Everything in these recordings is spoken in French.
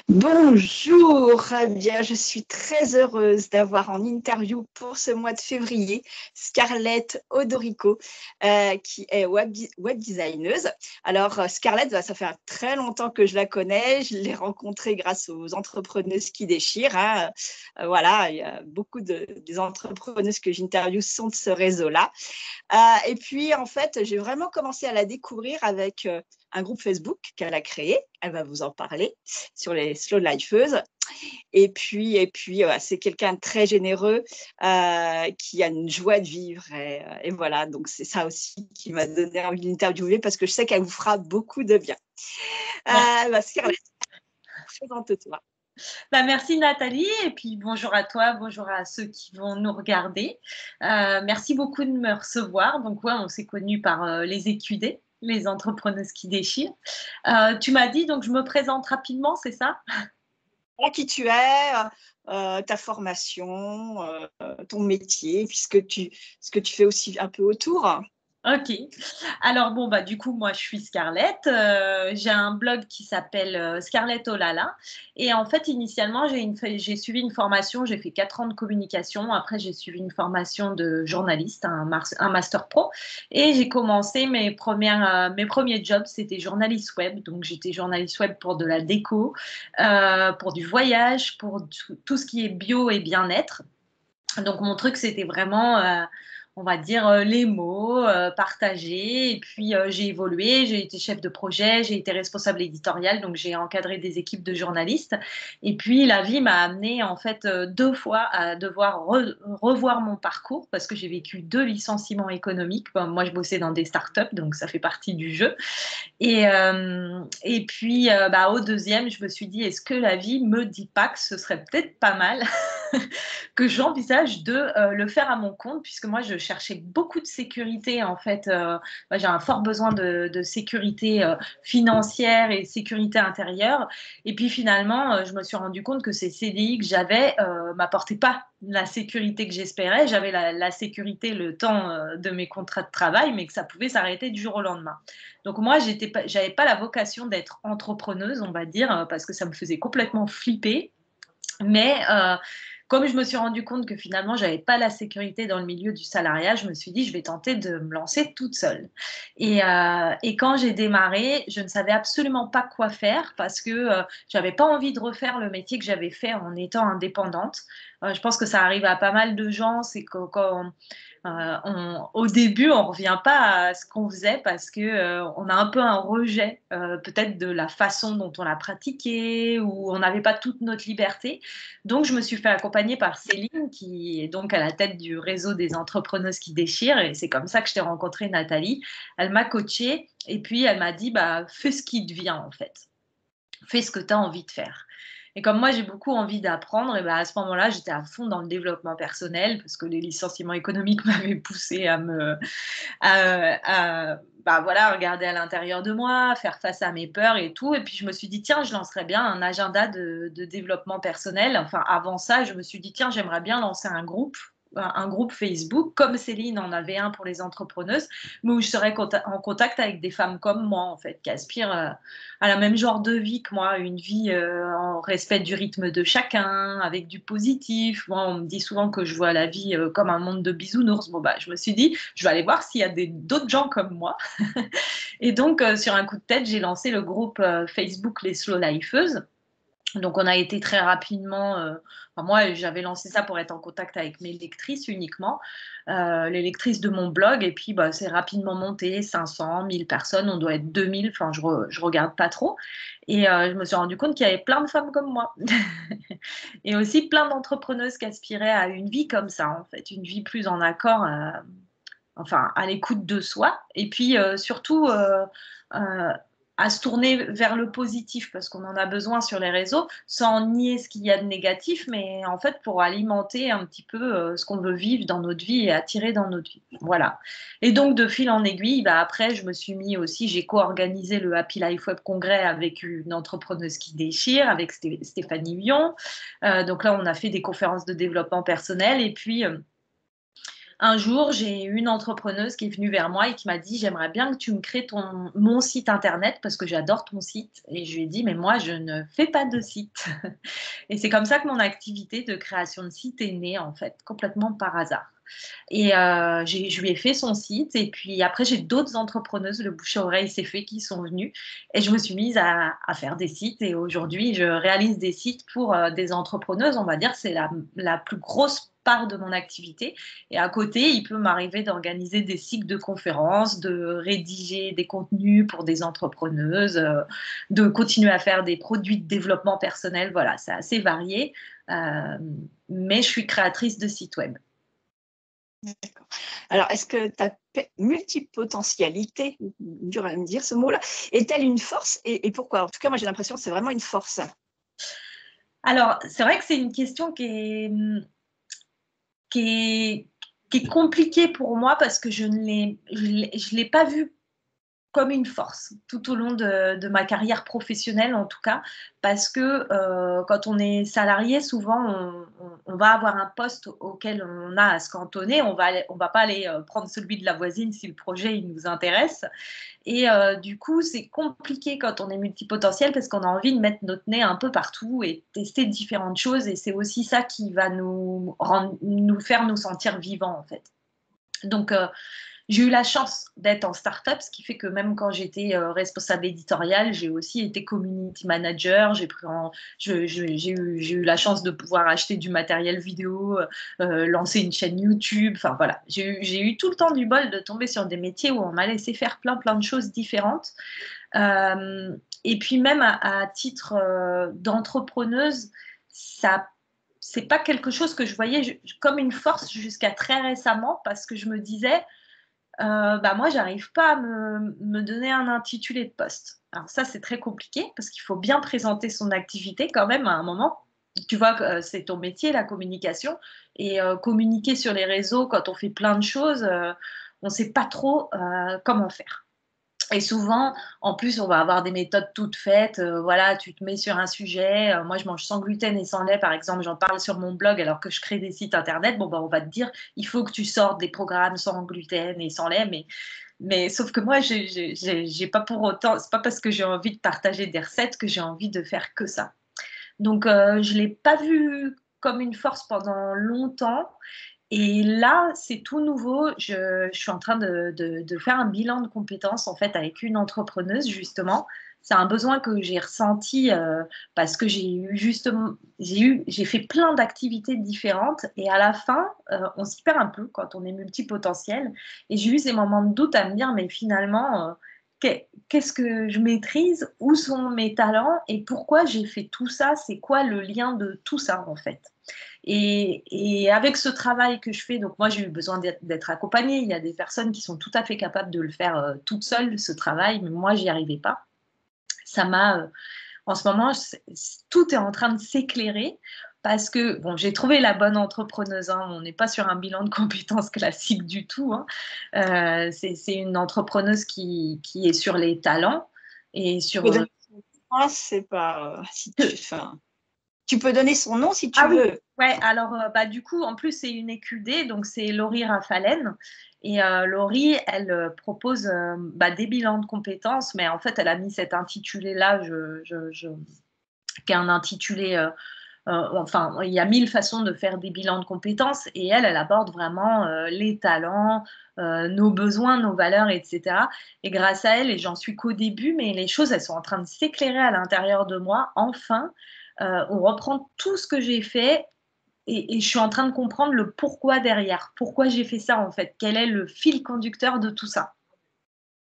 Bonjour, eh bien, je suis très heureuse d'avoir en interview pour ce mois de février Scarlett Odorico, qui est web designeuse. Alors, Scarlett, ça fait très longtemps que je la connais. Je l'ai rencontrée grâce aux entrepreneuses qui déchirent, hein. Voilà, il y a beaucoup des entrepreneuses que j'interviewe sont de ce réseau-là. Et puis, en fait, j'ai vraiment commencé à la découvrir avec un groupe Facebook qu'elle a créé. Elle va vous en parler sur les slow lifeuses. Et puis c'est quelqu'un de très généreux qui a une joie de vivre. Et voilà, donc c'est ça aussi qui m'a donné envie de l'interviewer parce que je sais qu'elle vous fera beaucoup de bien. Scarlett, présente-toi. Merci Nathalie, et puis bonjour à toi, bonjour à ceux qui vont nous regarder. Merci beaucoup de me recevoir. Donc ouais, on s'est connus par les EQD, les entrepreneuses qui déchirent. Tu m'as dit, donc je me présente rapidement, c'est ça? Qui tu es, ta formation, ton métier, puisque ce que tu fais aussi un peu autour. Ok. Alors bon, du coup, moi, je suis Scarlett. J'ai un blog qui s'appelle Scarlett Olala. Et en fait, initialement, j'ai suivi une formation. J'ai fait 4 ans de communication. Après, j'ai suivi une formation de journaliste, un master pro. Et j'ai commencé mes premiers jobs, c'était journaliste web. Donc, j'étais journaliste web pour de la déco, pour du voyage, pour tout ce qui est bio et bien-être. Donc, mon truc, c'était vraiment, on va dire, les mots partagés. Et puis, j'ai évolué, j'ai été chef de projet, j'ai été responsable éditoriale, donc j'ai encadré des équipes de journalistes. Et puis, la vie m'a amenée, en fait, 2 fois à devoir revoir mon parcours parce que j'ai vécu 2 licenciements économiques. Bon, moi, je bossais dans des startups, donc ça fait partie du jeu. Et puis, au deuxième, je me suis dit, est-ce que la vie me dit pas que ce serait peut-être pas mal que j'envisage de le faire à mon compte, puisque moi, je cherchais beaucoup de sécurité. En fait, j'ai un fort besoin de sécurité financière et sécurité intérieure. Et puis, finalement, je me suis rendu compte que ces CDI que j'avais m'apportaient pas la sécurité que j'espérais. J'avais la sécurité le temps de mes contrats de travail, mais que ça pouvait s'arrêter du jour au lendemain. Donc moi, j'avais pas la vocation d'être entrepreneuse, on va dire, parce que ça me faisait complètement flipper. Mais comme je me suis rendu compte que finalement, j'avais pas la sécurité dans le milieu du salariat, je me suis dit, je vais tenter de me lancer toute seule. Et quand j'ai démarré, je ne savais absolument pas quoi faire parce que j'avais pas envie de refaire le métier que j'avais fait en étant indépendante. Je pense que ça arrive à pas mal de gens, c'est que quand au début, on ne revient pas à ce qu'on faisait parce que on a un peu un rejet peut-être de la façon dont on l'a pratiqué ou on n'avait pas toute notre liberté. Donc, je me suis fait accompagner par Céline qui est donc à la tête du réseau des entrepreneuses qui déchirent et c'est comme ça que je t'ai rencontré Nathalie. Elle m'a coachée et puis elle m'a dit fais ce qui te vient en fait. Fais ce que tu as envie de faire. Et comme moi, j'ai beaucoup envie d'apprendre, et à ce moment-là, j'étais à fond dans le développement personnel parce que les licenciements économiques m'avaient poussé à regarder à l'intérieur de moi, faire face à mes peurs et tout. Et puis, je me suis dit, tiens, je lancerais bien un agenda de développement personnel. Enfin, avant ça, je me suis dit, tiens, j'aimerais bien lancer un groupe Facebook, comme Céline en avait un pour les entrepreneuses, mais où je serais en contact avec des femmes comme moi, en fait, qui aspirent à la même genre de vie que moi, une vie en respect du rythme de chacun, avec du positif. Moi, on me dit souvent que je vois la vie comme un monde de bisounours. Je me suis dit, je vais aller voir s'il y a d'autres gens comme moi. Et donc, sur un coup de tête, j'ai lancé le groupe Facebook Les Slow Lifeuses. Donc, on a été très rapidement. Moi, j'avais lancé ça pour être en contact avec mes lectrices uniquement, les lectrices de mon blog. Et puis, c'est rapidement monté 500, 1000 personnes. On doit être 2000. Enfin, je regarde pas trop. Et je me suis rendu compte qu'il y avait plein de femmes comme moi. Et aussi plein d'entrepreneuses qui aspiraient à une vie comme ça, en fait, une vie plus en accord, à l'écoute de soi. Et puis, surtout, euh, à se tourner vers le positif parce qu'on en a besoin sur les réseaux sans nier ce qu'il y a de négatif, mais en fait pour alimenter un petit peu ce qu'on veut vivre dans notre vie et attirer dans notre vie. Voilà. Et donc de fil en aiguille, après je me suis mis aussi, j'ai co-organisé le Happy Life Web Congrès avec une entrepreneuse qui déchire, avec Stéphanie Vion. Donc là on a fait des conférences de développement personnel et puis un jour, j'ai une entrepreneuse qui est venue vers moi et qui m'a dit: «J'aimerais bien que tu me crées mon site internet parce que j'adore ton site». Et je lui ai dit: «Mais moi, je ne fais pas de site». Et c'est comme ça que mon activité de création de site est née, en fait, complètement par hasard. Et je lui ai fait son site et puis après j'ai d'autres entrepreneuses, le bouche à oreille s'est fait, qui sont venues et je me suis mise à faire des sites et aujourd'hui je réalise des sites pour, des entrepreneuses, on va dire, c'est la plus grosse part de mon activité et à côté, il peut m'arriver d'organiser des cycles de conférences, de rédiger des contenus pour des entrepreneuses, de continuer à faire des produits de développement personnel, voilà, c'est assez varié, mais je suis créatrice de sites web. D'accord. Alors, est-ce que ta multipotentialité, dur à me dire ce mot-là, est-elle une force et pourquoi? En tout cas, moi, j'ai l'impression que c'est vraiment une force. Alors, c'est vrai que c'est une question qui est, qui est compliquée pour moi parce que je l'ai pas vue comme une force tout au long de ma carrière professionnelle en tout cas, parce que quand on est salarié, souvent on va avoir un poste auquel on a à se cantonner, on va pas aller prendre celui de la voisine si le projet il nous intéresse. Et du coup, c'est compliqué quand on est multipotentiel parce qu'on a envie de mettre notre nez un peu partout et tester différentes choses. Et c'est aussi ça qui va nous faire nous sentir vivants, en fait. Donc, j'ai eu la chance d'être en start-up, ce qui fait que même quand j'étais responsable éditoriale, j'ai aussi été community manager. J'ai eu la chance de pouvoir acheter du matériel vidéo, lancer une chaîne YouTube. Enfin voilà, j'ai eu tout le temps du bol de tomber sur des métiers où on m'a laissé faire plein de choses différentes. Et puis même à titre d'entrepreneuse, ça c'est pas quelque chose que je voyais comme une force jusqu'à très récemment parce que je me disais bah, moi, j'arrive pas à me donner un intitulé de poste. Alors ça, c'est très compliqué parce qu'il faut bien présenter son activité quand même à un moment. Tu vois que c'est ton métier, la communication et communiquer sur les réseaux quand on fait plein de choses, on sait pas trop, comment faire. Et souvent, en plus, on va avoir des méthodes toutes faites. Voilà, tu te mets sur un sujet. Moi, je mange sans gluten et sans lait, par exemple. J'en parle sur mon blog alors que je crée des sites internet. Bon, ben, on va te dire, il faut que tu sortes des programmes sans gluten et sans lait. Mais sauf que moi, j'ai pas pour autant. C'est pas parce que j'ai envie de partager des recettes que j'ai envie de faire que ça. Donc, je l'ai pas vu comme une force pendant longtemps. Et là, c'est tout nouveau. Je suis en train de faire un bilan de compétences en fait avec une entrepreneuse justement. C'est un besoin que j'ai ressenti parce que j'ai fait plein d'activités différentes et à la fin, on s'y perd un peu quand on est multipotentiel. Et j'ai eu ces moments de doute à me dire mais finalement, qu'est-ce que je maîtrise? Où sont mes talents? Et pourquoi j'ai fait tout ça? C'est quoi le lien de tout ça en fait? Et avec ce travail que je fais, donc moi j'ai eu besoin d'être accompagnée. Il y a des personnes qui sont tout à fait capables de le faire toutes seules, ce travail, mais moi j'y arrivais pas. Ça m'a, en ce moment, tout est en train de s'éclairer parce que bon, j'ai trouvé la bonne entrepreneuse. Hein, on n'est pas sur un bilan de compétences classique du tout. Hein. C'est une entrepreneuse qui est sur les talents et sur. Tu peux donner son nom, c'est pas si tu, enfin, tu peux donner son nom si Ah tu oui, veux. ouais, alors bah, du coup, en plus, c'est une écudée, donc c'est Laurie Rafalen. Et Laurie, elle propose bah, des bilans de compétences, mais en fait, elle a mis cet intitulé-là, qui est un intitulé. Enfin, il y a 1000 façons de faire des bilans de compétences, et elle aborde vraiment les talents, nos besoins, nos valeurs, etc. Et grâce à elle, et j'en suis qu'au début, mais les choses, elles sont en train de s'éclairer à l'intérieur de moi. Enfin, on reprend tout ce que j'ai fait et je suis en train de comprendre le pourquoi derrière. Pourquoi j'ai fait ça en fait? Quel est le fil conducteur de tout ça?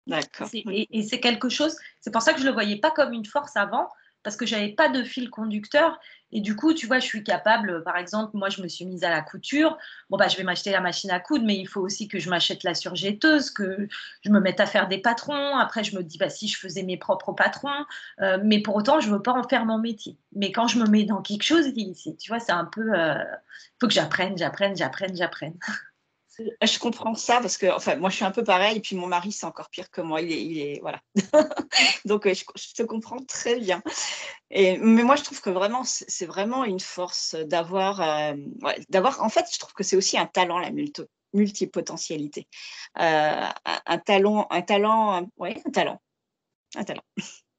D'accord. Et c'est quelque chose, c'est pour ça que je ne le voyais pas comme une force avant, parce que je n'avais pas de fil conducteur. Et du coup, tu vois, je suis capable, par exemple, moi, je me suis mise à la couture. Bon, bah, je vais m'acheter la machine à coudre, mais il faut aussi que je m'achète la surjetteuse, que je me mette à faire des patrons. Après, je me dis, bah, si je faisais mes propres patrons, mais pour autant, je ne veux pas en faire mon métier. Mais quand je me mets dans quelque chose, tu vois, c'est un peu, il faut que j'apprenne. Je comprends ça parce que, enfin, moi, je suis un peu pareil. Et puis, mon mari, c'est encore pire que moi. Voilà. Donc, je te comprends très bien. Mais moi, je trouve que vraiment, c'est vraiment une force d'avoir, ouais, d'avoir. En fait, je trouve que c'est aussi un talent, la multi. multipotentialité. Un talent, ouais, un talent.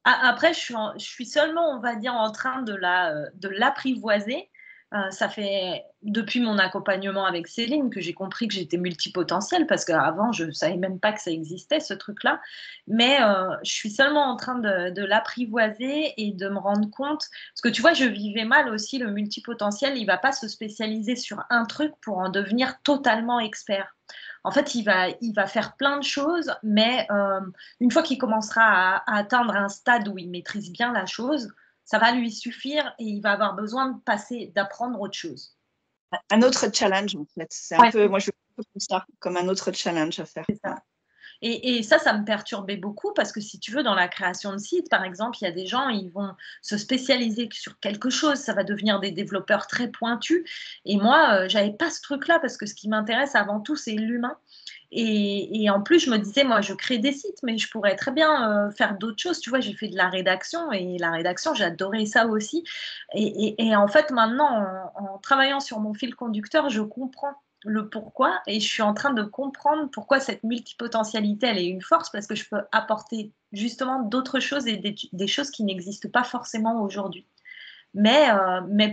Après, je suis seulement, on va dire, en train de l'apprivoiser. Ça fait depuis mon accompagnement avec Céline que j'ai compris que j'étais multipotentielle parce qu'avant, je ne savais même pas que ça existait, ce truc-là. Mais je suis seulement en train de l'apprivoiser et de me rendre compte. Parce que tu vois, je vivais mal aussi le multipotentiel. Il ne va pas se spécialiser sur un truc pour en devenir totalement expert. En fait, il va faire plein de choses, mais une fois qu'il commencera à atteindre un stade où il maîtrise bien la chose, ça va lui suffire et il va avoir besoin de passer, d'apprendre autre chose. Un autre challenge, en fait. C'est un Ouais, peu, moi, je le vois comme ça, comme un autre challenge à faire. c'est ça. Et ça me perturbait beaucoup parce que si tu veux, dans la création de sites, par exemple, il y a des gens, ils vont se spécialiser sur quelque chose, ça va devenir des développeurs très pointus. Et moi, j'avais pas ce truc-là parce que ce qui m'intéresse avant tout, c'est l'humain. Et en plus, je me disais, moi, je crée des sites, mais je pourrais très bien faire d'autres choses. Tu vois, j'ai fait de la rédaction et la rédaction, j'adorais ça aussi. Et en fait, maintenant, en travaillant sur mon fil conducteur, je comprends le pourquoi et je suis en train de comprendre pourquoi cette multipotentialité, elle est une force parce que je peux apporter justement d'autres choses et des choses qui n'existent pas forcément aujourd'hui. Mais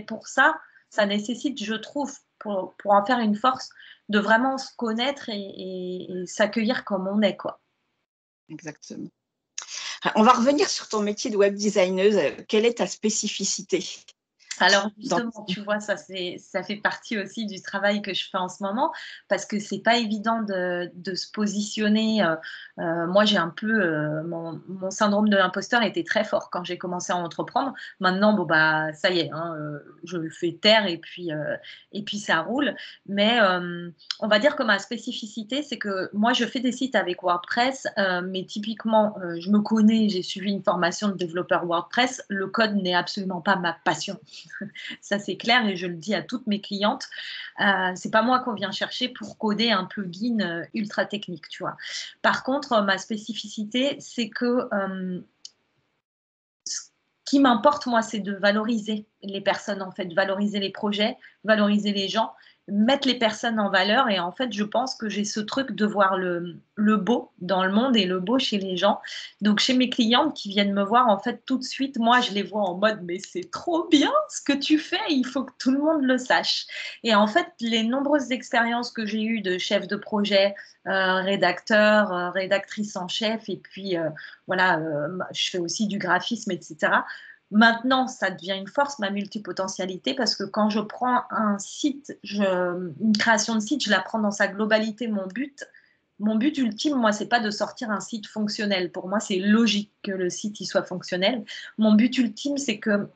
pour ça, ça nécessite, je trouve, pour en faire une force, de vraiment se connaître et s'accueillir comme on est, quoi. Exactement. On va revenir sur ton métier de web designeuse. Quelle est ta spécificité? Alors justement, tu vois, ça fait partie aussi du travail que je fais en ce moment parce que c'est pas évident de se positionner. Moi, j'ai un peu mon syndrome de l'imposteur était très fort quand j'ai commencé à entreprendre. Maintenant, bon bah ça y est, hein, je le fais taire et puis ça roule. Mais on va dire que ma spécificité, c'est que moi, je fais des sites avec WordPress, mais typiquement, je me connais, j'ai suivi une formation de développeur WordPress. Le code n'est absolument pas ma passion. Ça, c'est clair et je le dis à toutes mes clientes. C'est pas moi qu'on vient chercher pour coder un plugin ultra technique, tu vois. Par contre, ma spécificité, c'est que ce qui m'importe, moi, c'est de valoriser les personnes, en fait, valoriser les projets, valoriser les gens, mettre les personnes en valeur. Et en fait, je pense que j'ai ce truc de voir le beau dans le monde et le beau chez les gens. Donc, chez mes clientes qui viennent me voir, en fait, tout de suite, moi, je les vois en mode, mais c'est trop bien ce que tu fais, il faut que tout le monde le sache. Et en fait, les nombreuses expériences que j'ai eues de chef de projet, rédacteur, rédactrice en chef, et puis voilà, je fais aussi du graphisme, etc. Maintenant, ça devient une force, ma multipotentialité, parce que quand je prends un site, une création de site, je la prends dans sa globalité. Mon but ultime, moi, c'est pas de sortir un site fonctionnel. Pour moi, c'est logique que le site y soit fonctionnel. Mon but ultime, c'est que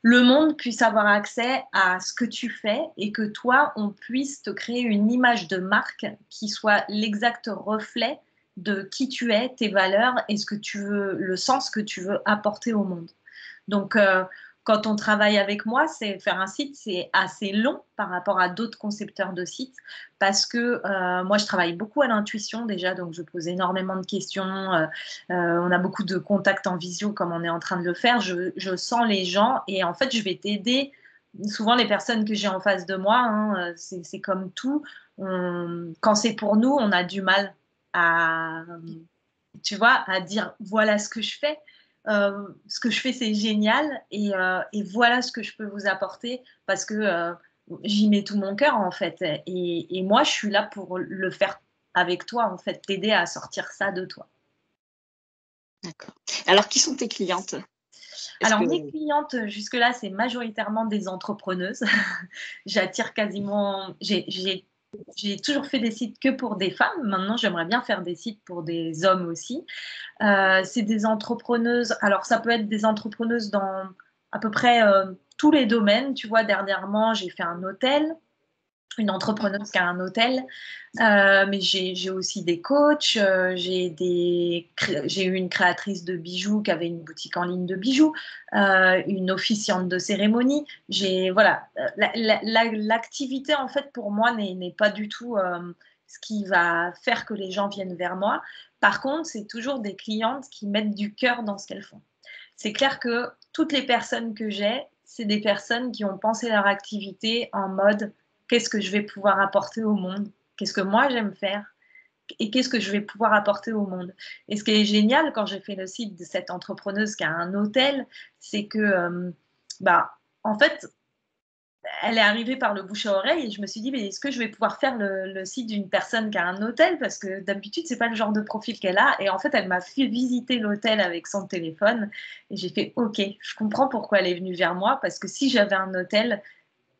le monde puisse avoir accès à ce que tu fais et que toi, on puisse te créer une image de marque qui soit l'exact reflet de qui tu es, tes valeurs et ce que tu veux, le sens que tu veux apporter au monde. Donc, quand on travaille avec moi, c'est faire un site, c'est assez long par rapport à d'autres concepteurs de sites parce que moi, je travaille beaucoup à l'intuition déjà, donc je pose énormément de questions. On a beaucoup de contacts en visio comme on est en train de le faire. Je sens les gens et en fait, je vais t'aider. Souvent, les personnes que j'ai en face de moi, hein, c'est comme tout. Quand c'est pour nous, on a du mal à, tu vois, à dire voilà ce que je fais. Ce que je fais, c'est génial et voilà ce que je peux vous apporter parce que j'y mets tout mon cœur en fait. Et moi, je suis là pour le faire avec toi, en fait, t'aider à sortir ça de toi. D'accord. Alors, qui sont tes clientes? Alors, mes clientes, jusque-là, c'est majoritairement des entrepreneuses. J'attire quasiment. J'ai toujours fait des sites que pour des femmes. Maintenant, j'aimerais bien faire des sites pour des hommes aussi. C'est des entrepreneuses. Alors, ça peut être des entrepreneuses dans à peu près tous les domaines. Tu vois, dernièrement, j'ai fait un hôtel, une entrepreneuse qui a un hôtel, mais j'ai aussi des coachs, j'ai eu une créatrice de bijoux qui avait une boutique en ligne de bijoux, une officiante de cérémonie. Voilà, l'activité en fait pour moi n'est pas du tout ce qui va faire que les gens viennent vers moi. Par contre, c'est toujours des clientes qui mettent du cœur dans ce qu'elles font. C'est clair que toutes les personnes que j'ai, c'est des personnes qui ont pensé leur activité en mode qu'est-ce que je vais pouvoir apporter au monde qu'est-ce que moi j'aime faire et qu'est-ce que je vais pouvoir apporter au monde. Et ce qui est génial quand j'ai fait le site de cette entrepreneuse qui a un hôtel, c'est que, bah, en fait, elle est arrivée par le bouche à oreille et je me suis dit: «Mais est-ce que je vais pouvoir faire le site d'une personne qui a un hôtel?» parce que d'habitude, c'est pas le genre de profil qu'elle a et en fait, elle m'a fait visiter l'hôtel avec son téléphone et j'ai fait: «OK, je comprends pourquoi elle est venue vers moi parce que si j'avais un hôtel,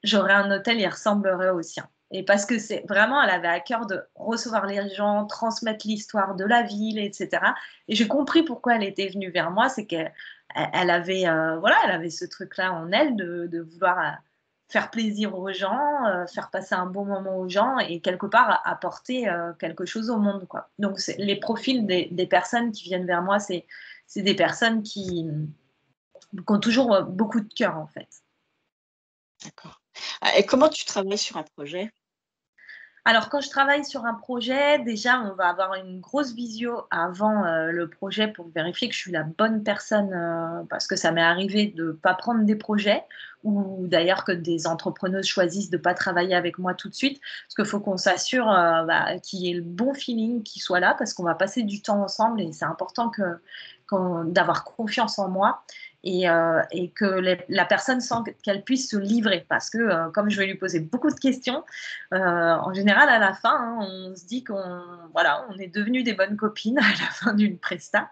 j'aurais un hôtel, il ressemblerait au sien». Et parce que c'est vraiment, elle avait à cœur de recevoir les gens, transmettre l'histoire de la ville, et cetera. Et j'ai compris pourquoi elle était venue vers moi, c'est qu'elle avait, voilà, elle avait ce truc-là en elle de vouloir, faire plaisir aux gens, faire passer un bon moment aux gens et quelque part apporter, quelque chose au monde, quoi. Donc c'est les profils des personnes qui viennent vers moi, c'est des personnes qui ont toujours, beaucoup de cœur, en fait. D'accord. Ah, et comment tu travailles sur un projet? Alors, quand je travaille sur un projet, déjà, on va avoir une grosse visio avant, le projet pour vérifier que je suis la bonne personne, parce que ça m'est arrivé de ne pas prendre des projets ou d'ailleurs que des entrepreneuses choisissent de ne pas travailler avec moi tout de suite. Parce qu'il faut qu'on s'assure, qu'il y ait le bon feeling qui soit là parce qu'on va passer du temps ensemble et c'est important d'avoir confiance en moi et que la personne sent qu'elle puisse se livrer parce que, comme je vais lui poser beaucoup de questions, en général, à la fin, hein, on se dit voilà, on est devenues des bonnes copines à la fin d'une presta.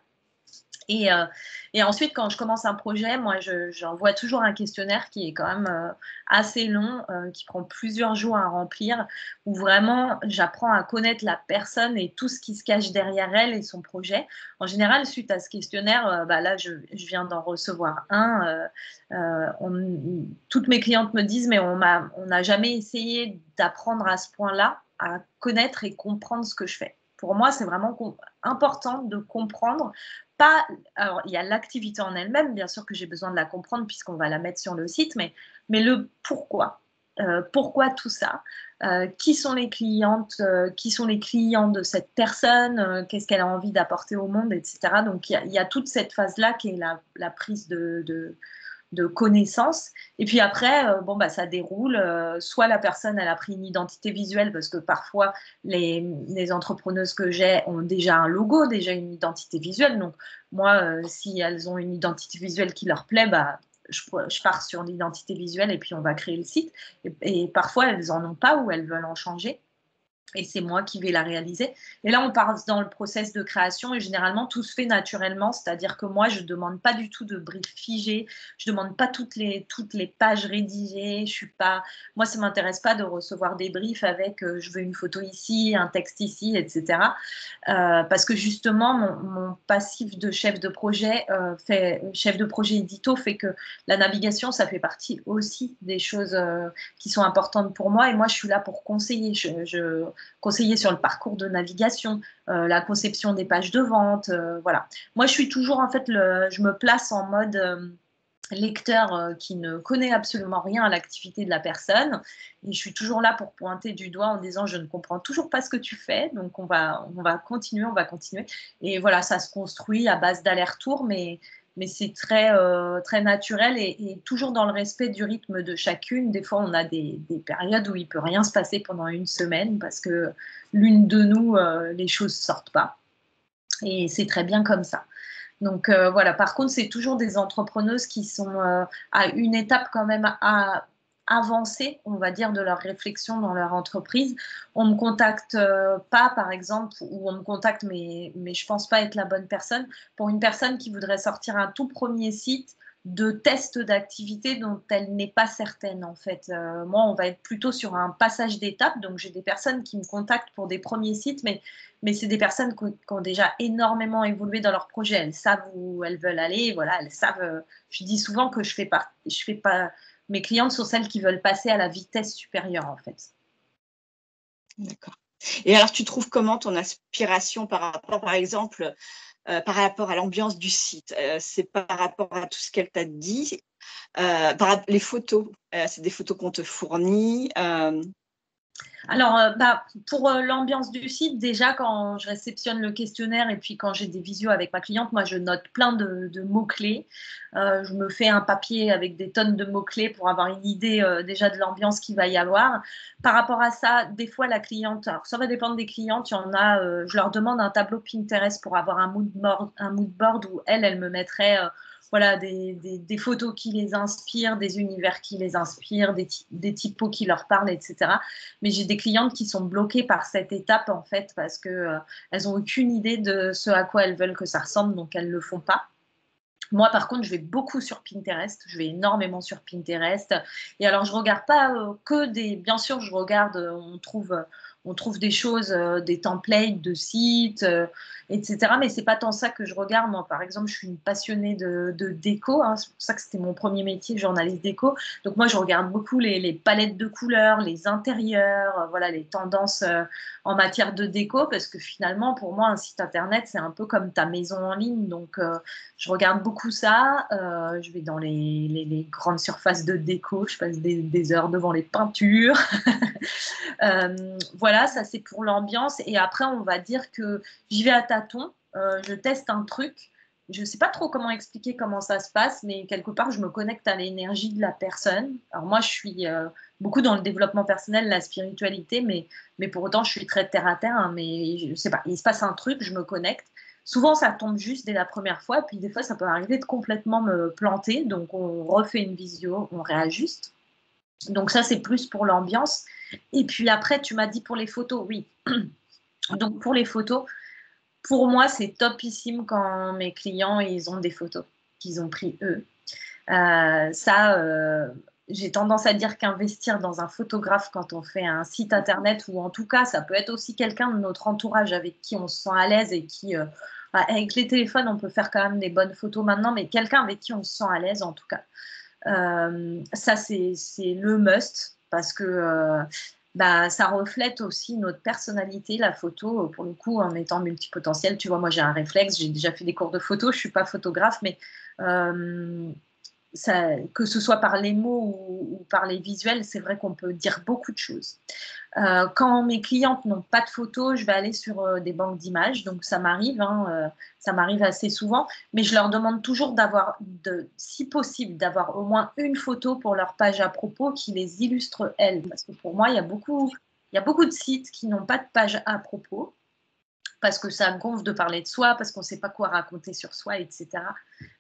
Et, euh, et ensuite, quand je commence un projet, moi, j'envoie toujours un questionnaire qui est quand même assez long, qui prend plusieurs jours à remplir, où vraiment j'apprends à connaître la personne et tout ce qui se cache derrière elle et son projet. En général, suite à ce questionnaire, bah là, je viens d'en recevoir un. Toutes mes clientes me disent, mais on n'a jamais essayé d'apprendre à ce point-là, à connaître et comprendre ce que je fais. Pour moi, c'est vraiment important de comprendre pas alors, il y a l'activité en elle-même, bien sûr que j'ai besoin de la comprendre puisqu'on va la mettre sur le site, mais le pourquoi. Pourquoi tout ça? Qui sont les clientes? Qui sont les clients de cette personne? Qu'est-ce qu'elle a envie d'apporter au monde, et cetera. Donc il y a toute cette phase-là qui est la prise de connaissances. Et puis après, bon, bah, ça déroule. Soit la personne, elle a pris une identité visuelle, parce que parfois, les entrepreneuses que j'ai ont déjà un logo, déjà une identité visuelle. Donc, moi, si elles ont une identité visuelle qui leur plaît, bah, je pars sur l'identité visuelle et puis on va créer le site. Et parfois, elles n'en ont pas ou elles veulent en changer et c'est moi qui vais la réaliser. Et là, on part dans le process de création et généralement, tout se fait naturellement, c'est-à-dire que moi, je ne demande pas du tout de brief figé, je ne demande pas toutes les pages rédigées, je suis pas... Moi, ça ne m'intéresse pas de recevoir des briefs avec je veux une photo ici, un texte ici, etc. Parce que justement, mon passif de chef de projet, chef de projet édito, fait que la navigation, ça fait partie aussi des choses qui sont importantes pour moi et moi, je suis là pour conseiller. Conseiller sur le parcours de navigation, la conception des pages de vente, voilà. Moi, je suis toujours, en fait, je me place en mode lecteur qui ne connaît absolument rien à l'activité de la personne. Et je suis toujours là pour pointer du doigt en disant je ne comprends toujours pas ce que tu fais, donc on va continuer, on va continuer. Et voilà, ça se construit à base d'aller-retour, mais c'est très, très naturel et toujours dans le respect du rythme de chacune. Des fois, on a des périodes où il ne peut rien se passer pendant une semaine parce que l'une de nous, les choses ne sortent pas. Et c'est très bien comme ça. Donc voilà, par contre, c'est toujours des entrepreneuses qui sont à une étape quand même à avancer, on va dire, de leur réflexion dans leur entreprise. On ne me contacte pas, par exemple, ou on me contacte, mais je ne pense pas être la bonne personne, pour une personne qui voudrait sortir un tout premier site de test d'activité dont elle n'est pas certaine, en fait. Moi, on va être plutôt sur un passage d'étape, donc j'ai des personnes qui me contactent pour des premiers sites, mais c'est des personnes qui ont déjà énormément évolué dans leur projet. Elles savent où elles veulent aller. Voilà, elles savent. Je dis souvent que je fais pas. Mes clientes sont celles qui veulent passer à la vitesse supérieure, en fait. D'accord. Et alors, tu trouves comment ton inspiration par rapport, par exemple, par rapport à l'ambiance du site? C'est par rapport à tout ce qu'elle t'a dit, les photos, c'est des photos qu'on te fournit. Alors, pour l'ambiance du site, déjà, quand je réceptionne le questionnaire et puis quand j'ai des visios avec ma cliente, moi, je note plein de mots-clés. Je me fais un papier avec des tonnes de mots-clés pour avoir une idée déjà de l'ambiance qu'il va y avoir. Par rapport à ça, des fois, la cliente, alors ça va dépendre des clientes, il y en a, je leur demande un tableau Pinterest pour avoir un mood board où elle me mettrait voilà, des photos qui les inspirent, des univers qui les inspirent, des typos qui leur parlent, etc. Mais j'ai des clientes qui sont bloquées par cette étape, en fait, parce que elles n'ont aucune idée de ce à quoi elles veulent que ça ressemble, donc elles ne le font pas. Moi, par contre, je vais beaucoup sur Pinterest. Je vais énormément sur Pinterest. Et alors, je regarde pas que des. Bien sûr, je regarde. On trouve des choses, des templates de sites, etc. Mais c'est pas tant ça que je regarde. Moi, par exemple, je suis une passionnée de déco, hein. C'est pour ça que c'était mon premier métier, journaliste déco. Donc moi, je regarde beaucoup les palettes de couleurs, les intérieurs, voilà, les tendances en matière de déco, parce que finalement, pour moi, un site internet, c'est un peu comme ta maison en ligne. Donc je regarde beaucoup ça. Je vais dans les grandes surfaces de déco. Je passe des heures devant les peintures. Voilà, ça c'est pour l'ambiance. Et après, on va dire que j'y vais à tâtons. Je teste un truc. Je ne sais pas trop comment expliquer comment ça se passe, mais quelque part, je me connecte à l'énergie de la personne. Alors moi, je suis beaucoup dans le développement personnel, la spiritualité, mais pour autant, je suis très terre à terre. Hein, mais je ne sais pas, il se passe un truc, je me connecte. Souvent, ça tombe juste dès la première fois, puis des fois, ça peut arriver de complètement me planter. Donc, on refait une visio, on réajuste. Donc, ça, c'est plus pour l'ambiance. Et puis après, tu m'as dit pour les photos, oui. Donc, pour les photos, pour moi, c'est topissime quand mes clients, ils ont des photos qu'ils ont pris eux. Ça, j'ai tendance à dire qu'investir dans un photographe quand on fait un site internet, ou en tout cas, ça peut être aussi quelqu'un de notre entourage avec qui on se sent à l'aise et qui, avec les téléphones, on peut faire quand même des bonnes photos maintenant, mais quelqu'un avec qui on se sent à l'aise en tout cas. Ça, c'est le must parce que ça reflète aussi notre personnalité, la photo, pour le coup, en étant multipotentiel. Tu vois, moi, j'ai un réflexe, j'ai déjà fait des cours de photo, je ne suis pas photographe, mais ça, que ce soit par les mots ou par les visuels, c'est vrai qu'on peut dire beaucoup de choses. Quand mes clientes n'ont pas de photos, je vais aller sur des banques d'images. Donc, ça m'arrive, hein, ça m'arrive assez souvent. Mais je leur demande toujours d'avoir, si possible, d'avoir au moins une photo pour leur page à propos qui les illustre elles. Parce que pour moi, il y a beaucoup de sites qui n'ont pas de page à propos, parce que ça gonfle de parler de soi, parce qu'on ne sait pas quoi raconter sur soi, etc.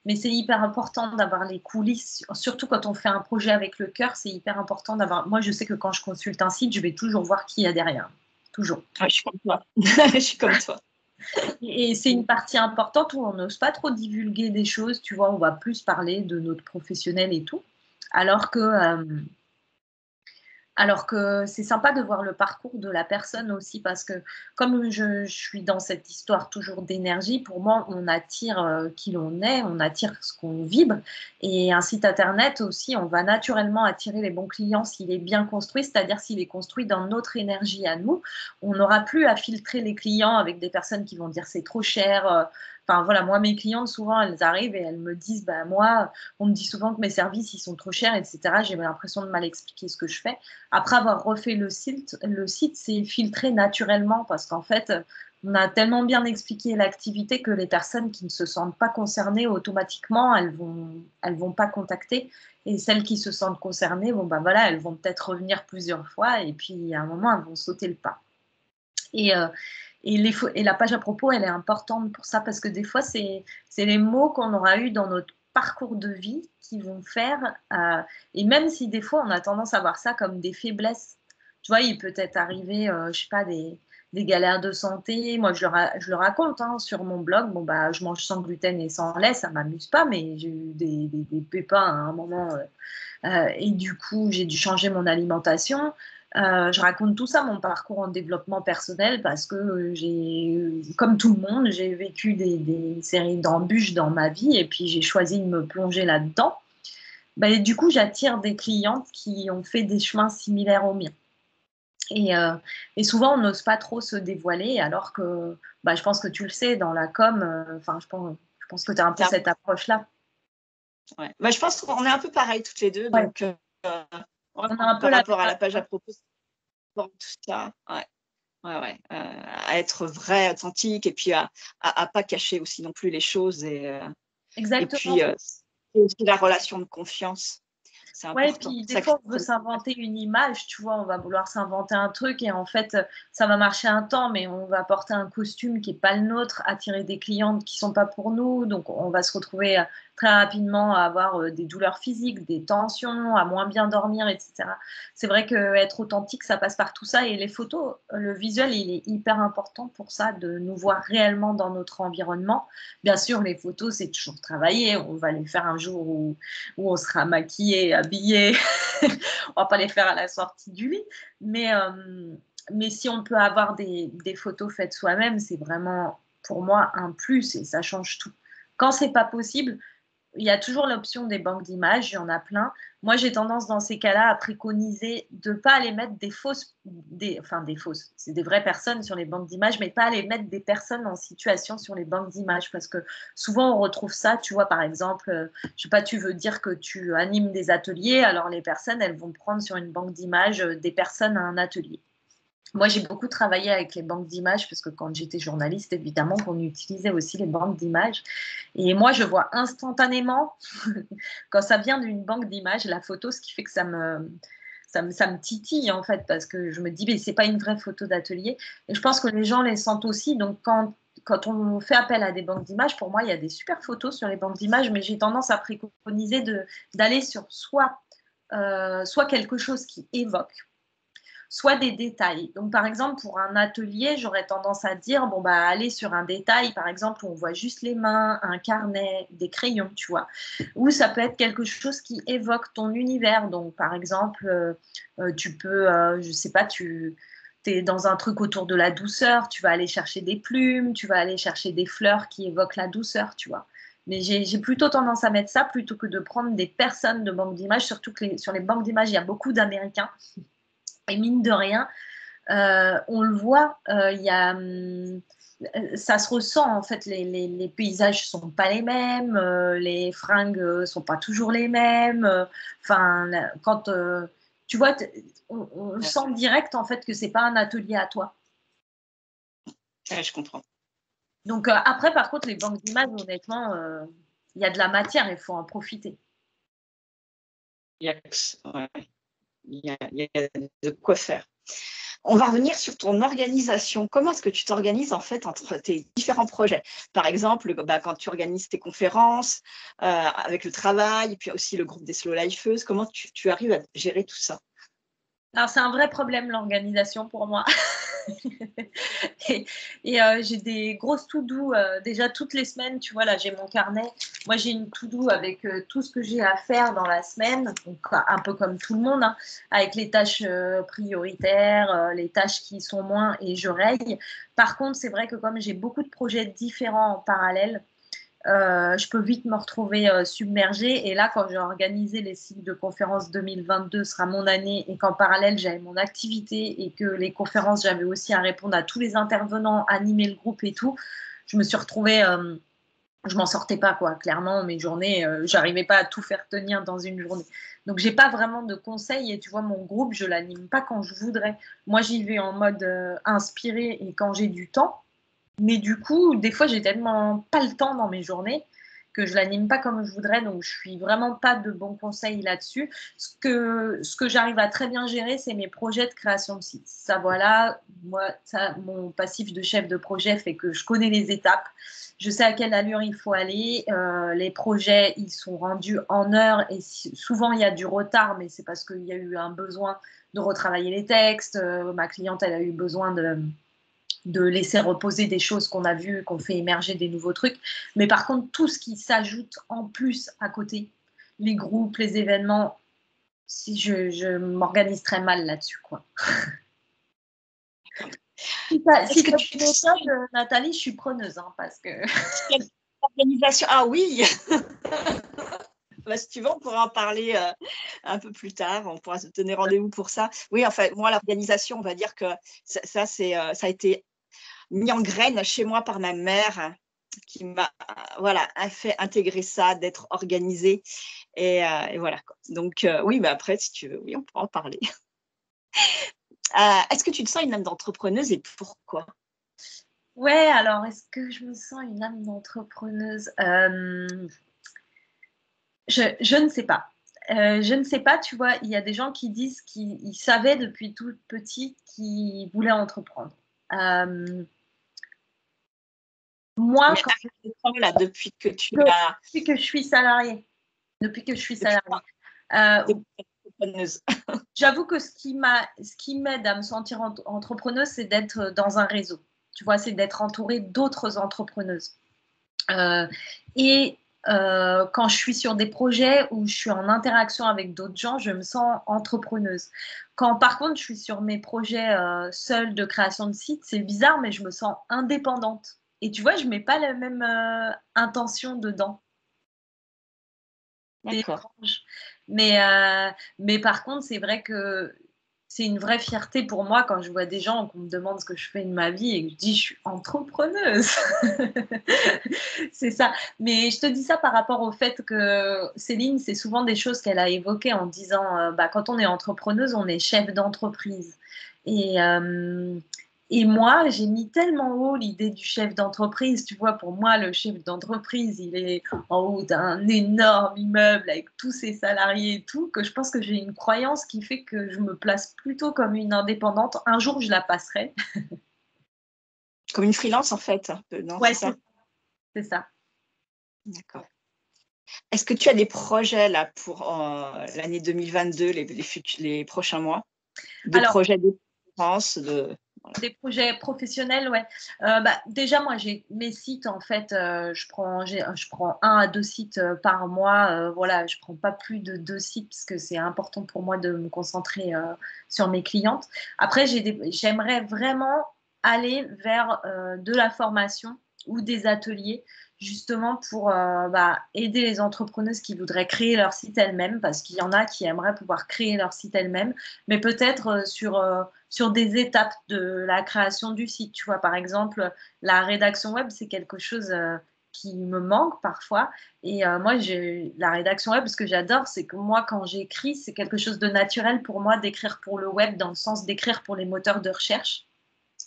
Mais c'est hyper important d'avoir les coulisses, surtout quand on fait un projet avec le cœur, c'est hyper important d'avoir... Moi, je sais que quand je consulte un site, je vais toujours voir qui il y a derrière. Toujours. Ouais, je suis comme toi. Je suis comme toi. Et c'est une partie importante où on n'ose pas trop divulguer des choses, tu vois, on va plus parler de notre professionnel et tout. Alors que c'est sympa de voir le parcours de la personne aussi, parce que comme je suis dans cette histoire toujours d'énergie, pour moi, on attire qui l'on est, on attire ce qu'on vibre. Et un site internet aussi, on va naturellement attirer les bons clients s'il est bien construit, c'est-à-dire s'il est construit dans notre énergie à nous. On n'aura plus à filtrer les clients avec des personnes qui vont dire c'est trop cher. Enfin voilà, moi, mes clientes, souvent, elles arrivent et elles me disent, bah, moi, on me dit souvent que mes services, ils sont trop chers, etc. J'ai l'impression de mal expliquer ce que je fais. Après avoir refait le site s'est filtré naturellement parce qu'en fait, on a tellement bien expliqué l'activité que les personnes qui ne se sentent pas concernées, automatiquement, elles vont pas contacter. Et celles qui se sentent concernées, bon, bah voilà, elles vont peut-être revenir plusieurs fois et puis à un moment, elles vont sauter le pas. Et, et la page à propos, elle est importante pour ça parce que des fois, c'est les mots qu'on aura eus dans notre parcours de vie qui vont faire, et même si des fois, on a tendance à voir ça comme des faiblesses, tu vois, il peut être arrivé, je sais pas, des galères de santé. Moi, je le raconte hein, sur mon blog. Bon, bah, je mange sans gluten et sans lait, ça m'amuse pas, mais j'ai eu des pépins à un moment. Et du coup, j'ai dû changer mon alimentation. Je raconte tout ça, mon parcours en développement personnel, parce que comme tout le monde, j'ai vécu des séries d'embûches dans ma vie et puis j'ai choisi de me plonger là-dedans. Bah, et du coup, j'attire des clientes qui ont fait des chemins similaires aux miens. Et souvent, on n'ose pas trop se dévoiler, alors que bah, je pense que tu le sais, dans la com, je pense que tu as un peu cette approche-là. Ouais. Bah, je pense qu'on est un peu pareil toutes les deux, Ouais. donc On a un peu par la rapport à la page à propos. Bon, tout ça, ouais. Ouais, ouais, à être vrai, authentique et puis à pas cacher aussi non plus les choses et puis, Exactement. c'est aussi la relation de confiance. C'est Ouais, et important. puis des Ça crée fois, on veut s'inventer une image, tu vois, on va vouloir s'inventer un truc et en fait, ça va marcher un temps, mais on va porter un costume qui est pas le nôtre, attirer des clientes qui sont pas pour nous, donc on va se retrouver, très rapidement à avoir, des douleurs physiques, des tensions, à moins bien dormir et cetera. C'est vrai qu'être authentique, ça passe par tout ça et les photos, le visuel, il est hyper important pour ça, de nous voir réellement dans notre environnement. Bien sûr, les photos, c'est toujours travaillé, on va les faire un jour où on sera maquillé, habillé. On va pas les faire à la sortie du lit. Mais si on peut avoir des photos faites soi-même, c'est vraiment pour moi un plus et ça change tout. Quand c'est pas possible, il y a toujours l'option des banques d'images, il y en a plein. Moi, j'ai tendance dans ces cas-là à préconiser de ne pas aller mettre des fausses, c'est des vraies personnes sur les banques d'images, mais pas aller mettre des personnes en situation sur les banques d'images, parce que souvent on retrouve ça, tu vois, par exemple, je sais pas, tu veux dire que tu animes des ateliers, alors les personnes, elles vont prendre sur une banque d'images des personnes à un atelier. Moi, j'ai beaucoup travaillé avec les banques d'images parce que quand j'étais journaliste, évidemment, on utilisait aussi les banques d'images. Et moi, je vois instantanément, quand ça vient d'une banque d'images, la photo, ce qui fait que ça me titille, en fait, parce que je me dis, mais c'est pas une vraie photo d'atelier. Et je pense que les gens les sentent aussi. Donc, quand on fait appel à des banques d'images, pour moi, il y a des super photos sur les banques d'images, mais j'ai tendance à préconiser d'aller sur soit quelque chose qui évoque, soit des détails. Donc, par exemple, pour un atelier, j'aurais tendance à dire, bon, bah, aller sur un détail, par exemple, où on voit juste les mains, un carnet, des crayons, tu vois. Ou ça peut être quelque chose qui évoque ton univers. Donc, par exemple, tu peux, je sais pas, tu es dans un truc autour de la douceur, tu vas aller chercher des plumes, tu vas aller chercher des fleurs qui évoquent la douceur, tu vois. Mais j'ai plutôt tendance à mettre ça plutôt que de prendre des personnes de banque d'images, surtout que sur les banques d'images, il y a beaucoup d'Américains. Et mine de rien, on le voit, ça se ressent en fait, les paysages sont pas les mêmes, les fringues sont pas toujours les mêmes. Enfin, quand tu vois, on ouais, sent direct en fait que c'est pas un atelier à toi. ouais, je comprends. Donc après, par contre, les banques d'images, honnêtement, il y a de la matière, il faut en profiter. Il y a ouais, il y a de quoi faire. On va revenir sur ton organisation. Comment est-ce que tu t'organises en fait entre tes différents projets? Par exemple, bah, quand tu organises tes conférences, avec le travail, et puis aussi le groupe des slow lifeuses, comment tu arrives à gérer tout ça? Alors c'est un vrai problème l'organisation pour moi. Et, j'ai des grosses to-do déjà toutes les semaines, tu vois, là j'ai mon carnet. Moi j'ai une to-do avec tout ce que j'ai à faire dans la semaine, donc un peu comme tout le monde, hein, avec les tâches prioritaires, les tâches qui sont moins, et je raye. Par contre, c'est vrai que comme j'ai beaucoup de projets différents en parallèle, je peux vite me retrouver submergée. Et là, quand j'ai organisé les cycles de conférences 2022, sera mon année, et qu'en parallèle, j'avais mon activité et que les conférences, j'avais aussi à répondre à tous les intervenants, animer le groupe et tout, je me suis retrouvée, je m'en sortais pas, quoi. Clairement, mes journées, j'arrivais pas à tout faire tenir dans une journée. Donc, j'ai pas vraiment de conseils. Et tu vois, mon groupe, je l'anime pas quand je voudrais. Moi, j'y vais en mode inspiré et quand j'ai du temps. Mais du coup, des fois, j'ai tellement pas le temps dans mes journées que je l'anime pas comme je voudrais, donc je suis vraiment pas de bons conseils là-dessus. Ce que j'arrive à très bien gérer, c'est mes projets de création de sites. Ça, voilà, moi, ça, mon passif de chef de projet fait que je connais les étapes. Je sais à quelle allure il faut aller. Les projets, ils sont rendus en heure et souvent il y a du retard, mais c'est parce qu'il y a eu un besoin de retravailler les textes. Ma cliente, elle a eu besoin de laisser reposer des choses qu'on a vues, qu'on fait émerger des nouveaux trucs. Mais par contre, tout ce qui s'ajoute en plus à côté, les groupes, les événements, si je m'organise très mal là-dessus, quoi. Est-ce Si que tu as tu des méthodes, Nathalie, je suis preneuse, hein, parce que… organisation? Ah oui! Bah, si tu veux, on pourra en parler un peu plus tard. On pourra se donner rendez-vous pour ça. Oui, en fait, moi, l'organisation, on va dire que ça a été mis en graine chez moi par ma mère qui m'a voilà, fait intégrer ça, d'être organisée. Et voilà, quoi. Donc, oui, mais après, si tu veux, oui, on pourra en parler. Est-ce que tu te sens une âme d'entrepreneuse et pourquoi? Ouais, alors est-ce que je me sens une âme d'entrepreneuse? Je ne sais pas. Je ne sais pas, tu vois, il y a des gens qui disent qu'ils savaient depuis tout petit qu'ils voulaient entreprendre. Moi, Mais quand là, depuis que tu que- as depuis que je suis salariée, depuis que je suis depuis salariée, euh, depuis que tu es entrepreneuse. j'avoue que ce qui m'aide à me sentir entrepreneuse, c'est d'être dans un réseau. Tu vois, c'est d'être entourée d'autres entrepreneuses. Euh, et quand je suis sur des projets où je suis en interaction avec d'autres gens, je me sens entrepreneuse. Quand par contre je suis sur mes projets seuls de création de site, c'est bizarre, mais je me sens indépendante. Et tu vois, je mets pas la même intention dedans. C'est D'accord. étrange. Mais par contre, c'est vrai que c'est une vraie fierté pour moi quand je vois des gens qu'on me demande ce que je fais de ma vie et que je dis je suis entrepreneuse. C'est ça. Mais je te dis ça par rapport au fait que Céline, c'est souvent des choses qu'elle a évoquées en disant bah, quand on est entrepreneuse, on est chef d'entreprise. Et, euh, et moi, j'ai mis tellement haut l'idée du chef d'entreprise. Tu vois, pour moi, le chef d'entreprise, il est en haut d'un énorme immeuble avec tous ses salariés et tout, que je pense que j'ai une croyance qui fait que je me place plutôt comme une indépendante. Un jour, je la passerai. Comme une freelance, en fait, un peu, non, c'est Ouais, ça? c'est ça. D'accord. Est-ce que tu as des projets là pour l'année 2022, les prochains mois? Des Alors, projets de France, de... Voilà. des projets professionnels, ouais. Bah, déjà, moi, j'ai mes sites, en fait, je prends 1 à 2 sites par mois. Voilà, je prends pas plus de 2 sites parce que c'est important pour moi de me concentrer sur mes clientes. Après, j'aimerais vraiment aller vers de la formation ou des ateliers, justement pour bah, aider les entrepreneuses qui voudraient créer leur site elles-mêmes, parce qu'il y en a qui aimeraient pouvoir créer leur site elles-mêmes, mais peut-être sur des étapes de la création du site. Tu vois, par exemple, la rédaction web, c'est quelque chose qui me manque parfois. Et moi, la rédaction web, ce que j'adore, c'est que moi, quand j'écris, c'est quelque chose de naturel pour moi d'écrire pour le web, dans le sens d'écrire pour les moteurs de recherche.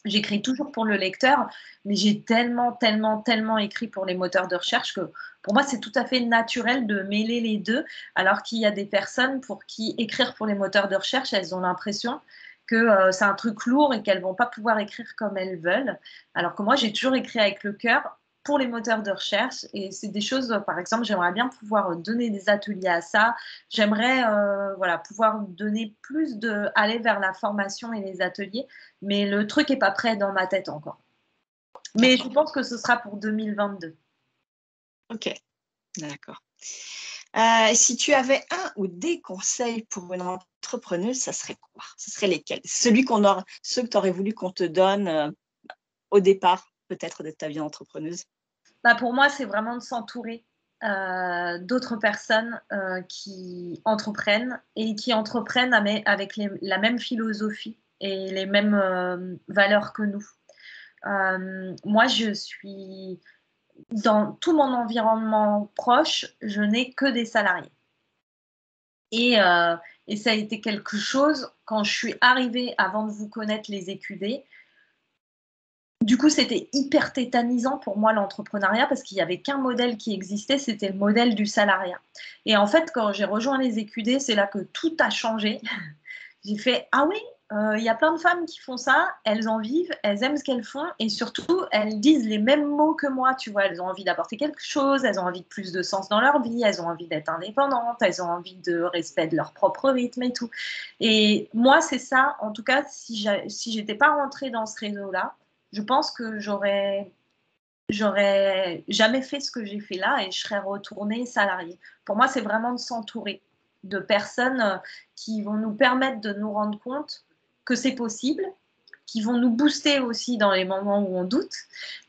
J'écris toujours pour le lecteur, mais j'ai tellement, tellement, tellement écrit pour les moteurs de recherche que pour moi, c'est tout à fait naturel de mêler les deux, alors qu'il y a des personnes pour qui écrire pour les moteurs de recherche, elles ont l'impression que c'est un truc lourd et qu'elles vont pas pouvoir écrire comme elles veulent. Alors que moi, j'ai toujours écrit avec le cœur pour les moteurs de recherche et c'est des choses, par exemple, j'aimerais bien pouvoir donner des ateliers à ça. J'aimerais voilà, pouvoir donner plus aller vers la formation et les ateliers, mais le truc est pas prêt dans ma tête encore. Mais je D'accord. pense que ce sera pour 2022. Ok, d'accord. Si tu avais un ou des conseils pour une entrepreneuse, ça serait quoi? Ce serait lesquels? Ceux que tu aurais voulu qu'on te donne au départ, peut-être, de ta vie d'entrepreneuse. Bah, pour moi, c'est vraiment de s'entourer d'autres personnes qui entreprennent et qui entreprennent avec la même philosophie et les mêmes valeurs que nous. Moi, je suis dans tout mon environnement proche, je n'ai que des salariés. Et, euh, et ça a été quelque chose, quand je suis arrivée, avant de vous connaître les EQD, du coup, c'était hyper tétanisant pour moi l'entrepreneuriat parce qu'il n'y avait qu'un modèle qui existait, c'était le modèle du salariat. Et en fait, quand j'ai rejoint les EQD, c'est là que tout a changé. J'ai fait ah oui, il y a plein de femmes qui font ça, elles en vivent, elles aiment ce qu'elles font et surtout elles disent les mêmes mots que moi, tu vois, elles ont envie d'apporter quelque chose, elles ont envie de plus de sens dans leur vie, elles ont envie d'être indépendantes, elles ont envie de respect de leur propre rythme et tout. Et moi, c'est ça, en tout cas, si j'étais pas rentrée dans ce réseau-là, je pense que j'aurais jamais fait ce que j'ai fait là et je serais retournée salariée. Pour moi, c'est vraiment de s'entourer de personnes qui vont nous permettre de nous rendre compte que c'est possible, qui vont nous booster aussi dans les moments où on doute,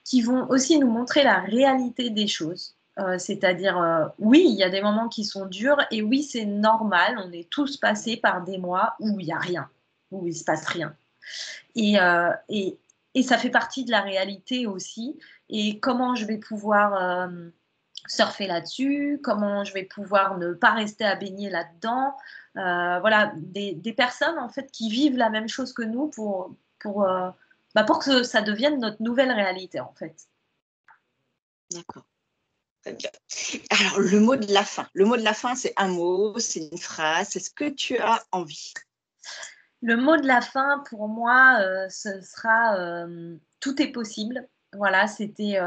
qui vont aussi nous montrer la réalité des choses. C'est-à-dire, oui, il y a des moments qui sont durs et oui, c'est normal, on est tous passés par des mois où il n'y a rien, où il ne se passe rien. Et, euh, et, et ça fait partie de la réalité aussi. Et comment je vais pouvoir surfer là-dessus, comment je vais pouvoir ne pas rester à baigner là-dedans. Voilà, des personnes en fait qui vivent la même chose que nous pour que ça devienne notre nouvelle réalité en fait. D'accord. Très bien. Alors, le mot de la fin. Le mot de la fin, c'est un mot, c'est une phrase. Est-ce que tu as envie? Le mot de la fin pour moi, ce sera tout est possible. Voilà, c'était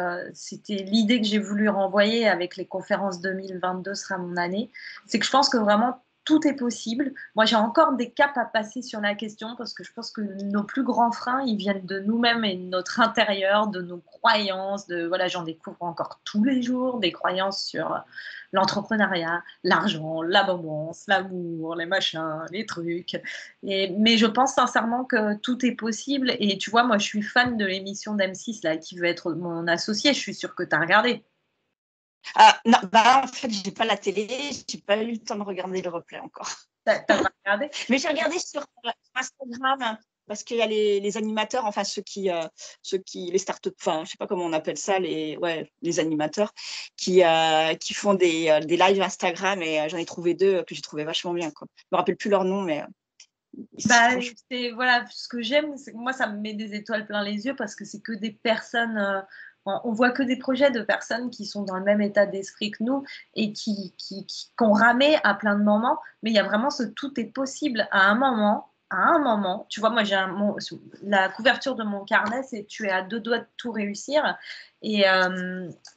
l'idée que j'ai voulu renvoyer avec les conférences 2022 sera mon année. C'est que je pense que vraiment tout est possible. Moi, j'ai encore des caps à passer sur la question parce que je pense que nos plus grands freins, ils viennent de nous-mêmes et de notre intérieur, de nos croyances. Voilà, j'en découvre encore tous les jours des croyances sur l'entrepreneuriat, l'argent, l'abondance, l'amour, les machins, les trucs. Mais je pense sincèrement que tout est possible. Et tu vois, moi, je suis fan de l'émission d'M6 là, qui veut être mon associé. Je suis sûre que tu as regardé. Ah, non, bah, en fait, j'ai pas la télé, j'ai pas eu le temps de regarder le replay encore. T'as pas regardé? Mais j'ai regardé sur Instagram hein, parce qu'il y a les animateurs, enfin ceux qui les start-up, enfin je sais pas comment on appelle ça, les animateurs qui font des lives Instagram et j'en ai trouvé deux que j'ai trouvé vachement bien quoi. Je me rappelle plus leur nom mais Bah, franchement. voilà, ce que j'aime, c'est que moi, ça me met des étoiles plein les yeux parce que c'est que des personnes, on voit que des projets de personnes qui sont dans le même état d'esprit que nous et qui ont ramé à plein de moments, mais il y a vraiment ce tout est possible à un moment, tu vois, moi, la couverture de mon carnet, c'est tu es à 2 doigts de tout réussir et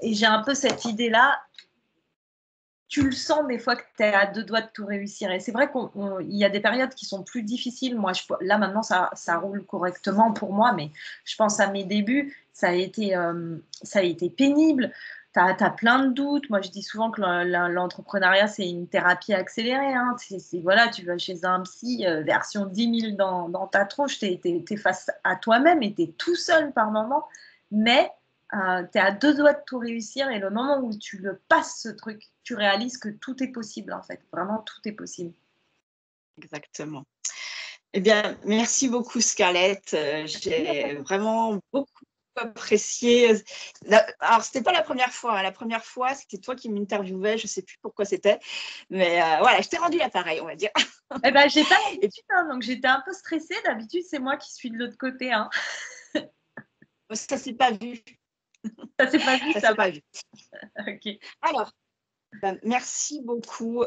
j'ai un peu cette idée-là, tu le sens des fois que tu es à 2 doigts de tout réussir. Et c'est vrai qu'il y a des périodes qui sont plus difficiles. Moi, là, maintenant, ça roule correctement pour moi, mais je pense à mes débuts, ça a été pénible. Tu as plein de doutes. Moi, je dis souvent que l'entrepreneuriat, c'est une thérapie accélérée. Hein. Voilà, tu vas chez un psy, version 10 000 dans ta tronche, tu es face à toi-même et tu es tout seul par moment. Mais tu es à 2 doigts de tout réussir et le moment où tu le passes ce truc, tu réalises que tout est possible en fait. Vraiment, tout est possible. Exactement. Eh bien, merci beaucoup Scarlett. J'ai vraiment beaucoup apprécié. Alors, c'était pas la première fois. Hein. La première fois, c'était toi qui m'interviewais. Je sais plus pourquoi c'était. Mais voilà, je t'ai rendu l'appareil, on va dire. Eh ben, j'ai pas l'habitude, hein, donc j'étais un peu stressée. D'habitude, c'est moi qui suis de l'autre côté. Hein. Ça s'est pas vu. Ça s'est pas vu, Ça ça s'est va. pas vu. Ok. Alors, merci beaucoup.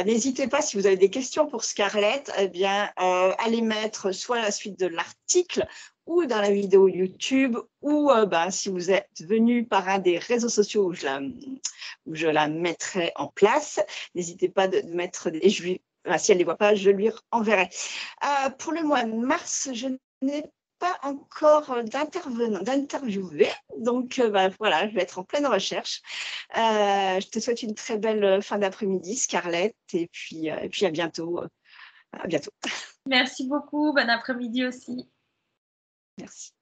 N'hésitez pas, si vous avez des questions pour Scarlett, eh bien, à les mettre soit à la suite de l'article ou dans la vidéo YouTube, ou si vous êtes venu par un des réseaux sociaux où je la mettrai en place, n'hésitez pas de mettre des… si elle ne les voit pas, je lui enverrai. Pour le mois de mars, je n'ai pas encore d'interviewé, donc voilà, je vais être en pleine recherche. Je te souhaite une très belle fin d'après-midi, Scarlett, et puis à bientôt. À bientôt. Merci beaucoup. Bon après-midi aussi. Merci.